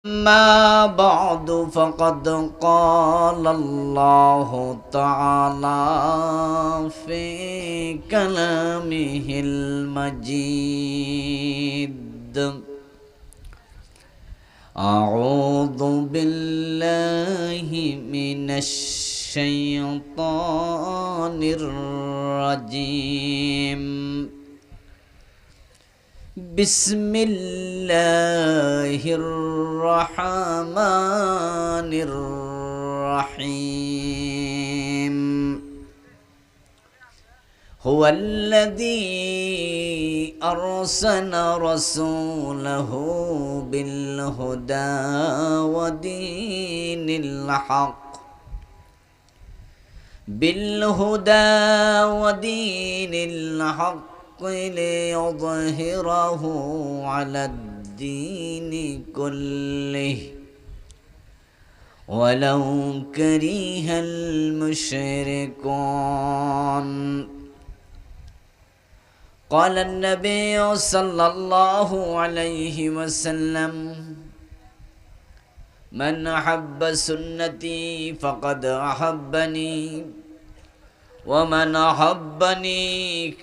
ما بعد فقد قال الله تعالى في كلامه المجيد أعوذ بالله من الشيطان الرجيم بسم الله الرحمن الرحيم هو الذي أرسل رسوله بالهدى ودين الحق ليظهره على الدين كله ولو كره المشركون. قال النبي صلى الله عليه وسلم من أحب سنتي فقد أحبني ومن أحبني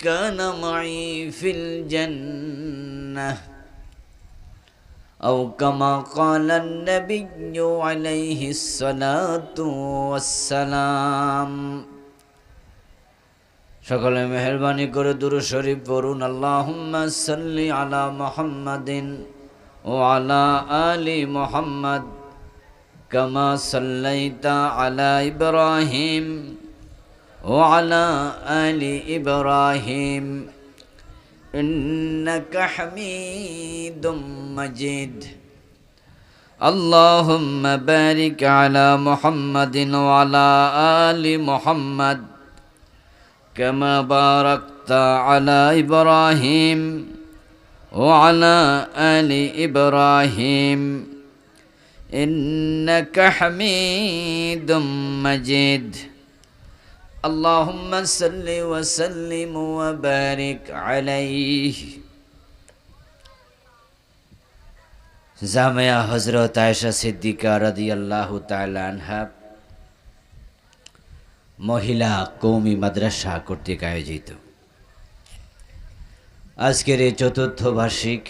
كان معي في الجنة أو كما قال النبي عليه الصلاة والسلام. সকলে মেহেরবানি করে দুরূদ শরীফ পড়ুন। আল্লাহুম্মা সাল্লি আলা মুহাম্মাদিন ওয়া আলা আলি মুহাম্মাদ কামা সাল্লাইতা আলা ইব্রাহিম وعلى آل إبراهيم إنك حميد مجيد. اللهم بارك على محمد وعلى آل محمد كما باركت على إبراهيم وعلى آل إبراهيم إنك حميد مجيد. اللهم صل وسلم وبارك عليه. জামিয়া হযরত আয়েশা সিদ্দিকা রাদিয়াল্লাহু তাআলা আনহা মহিলা কওমি মাদ্রাসা কর্তৃক আয়োজিত আজকের এই চতুর্থ বার্ষিক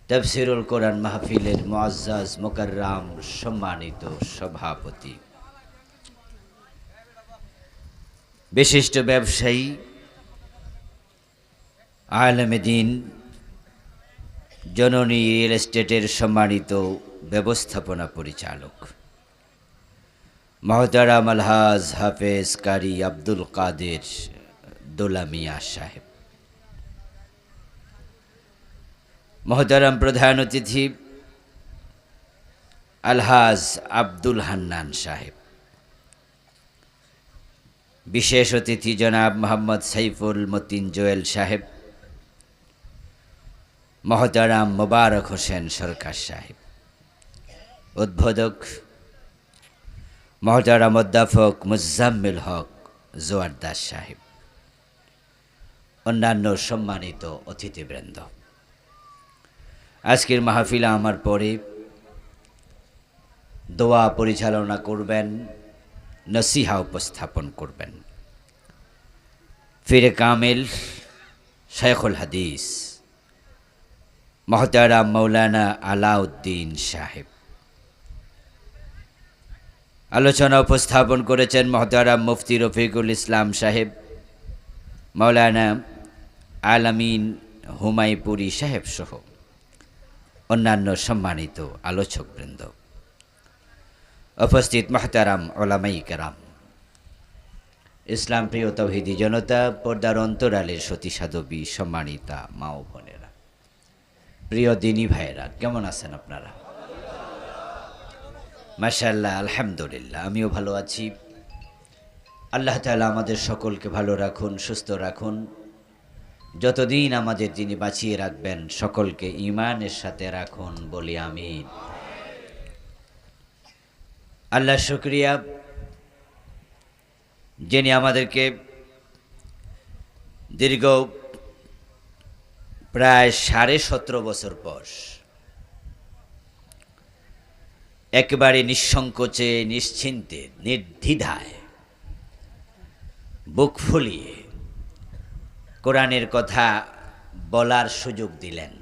তাফসীরুল কোরআন মাহফিলের মুআজ্জাজ মুকাররাম সম্মানিত সভাপতি, বিশিষ্ট ব্যবসায়ী, আলেমে দ্বীন, জননী রিয়েল এস্টেটের সম্মানিত ব্যবস্থাপনা পরিচালক মহতারাম আলহাজ হাফেজ কারি আব্দুল কাদের দোলা মিয়া সাহেব, মহতারাম প্রধান অতিথি আলহাজ আব্দুল হান্নান সাহেব, বিশেষ অতিথি জনাব মোহাম্মদ সাইফুল মতিন জোয়েল সাহেব, মহতারাম মোবারক হোসেন সরকার সাহেব, উদ্বোধক মহতারাম অধ্যাপক মুজাম্মিল হক জোয়ারদাস সাহেব, অন্যান্য সম্মানিত অতিথিবৃন্দ, আজকের মাহফিলে আমার পরে দোয়া পরিচালনা করবেন, নসিহা উপস্থাপন করবেন ফিরে কামিল শেখুল হাদিস মহতারাম মৌলানা আলাউদ্দিন সাহেব। আলোচনা উপস্থাপন করেছেন মহতারাম মুফতি রফিকুল ইসলাম সাহেব, মৌলানা আলামিন হুমায়ুপুরী সাহেব সহ অন্যান্য সম্মানিত আলোচকবৃন্দ, উপস্থিত মহতারাম উলামায়ে কেরাম, ইসলাম প্রিয় তাওহীদি জনতা, পর্দার অন্তরালের সতী সাধবী, সম্মানিতা মা ও বোনেরা, প্রিয় দিনী ভাইয়েরা, কেমন আছেন আপনারা? মাশাআল্লাহ, আলহামদুলিল্লাহ, আমিও ভালো আছি। আল্লাহ তাআলা আমাদের সকলকে ভালো রাখুন, সুস্থ রাখুন, যতদিন আমাদের তিনি বাঁচিয়ে রাখবেন সকলকে ঈমানের সাথে রাখুন, বলি আমিন। আল্লাহ শুকরিয়া, যিনি আমাদেরকে দীর্ঘ প্রায় 17.5 বছর পর একেবারে নিঃসংকোচে, নিশ্চিন্তে, নির্দ্বিধায়, বুক ফুলিয়ে কোরআনের কথা বলার সুযোগ দিলেন।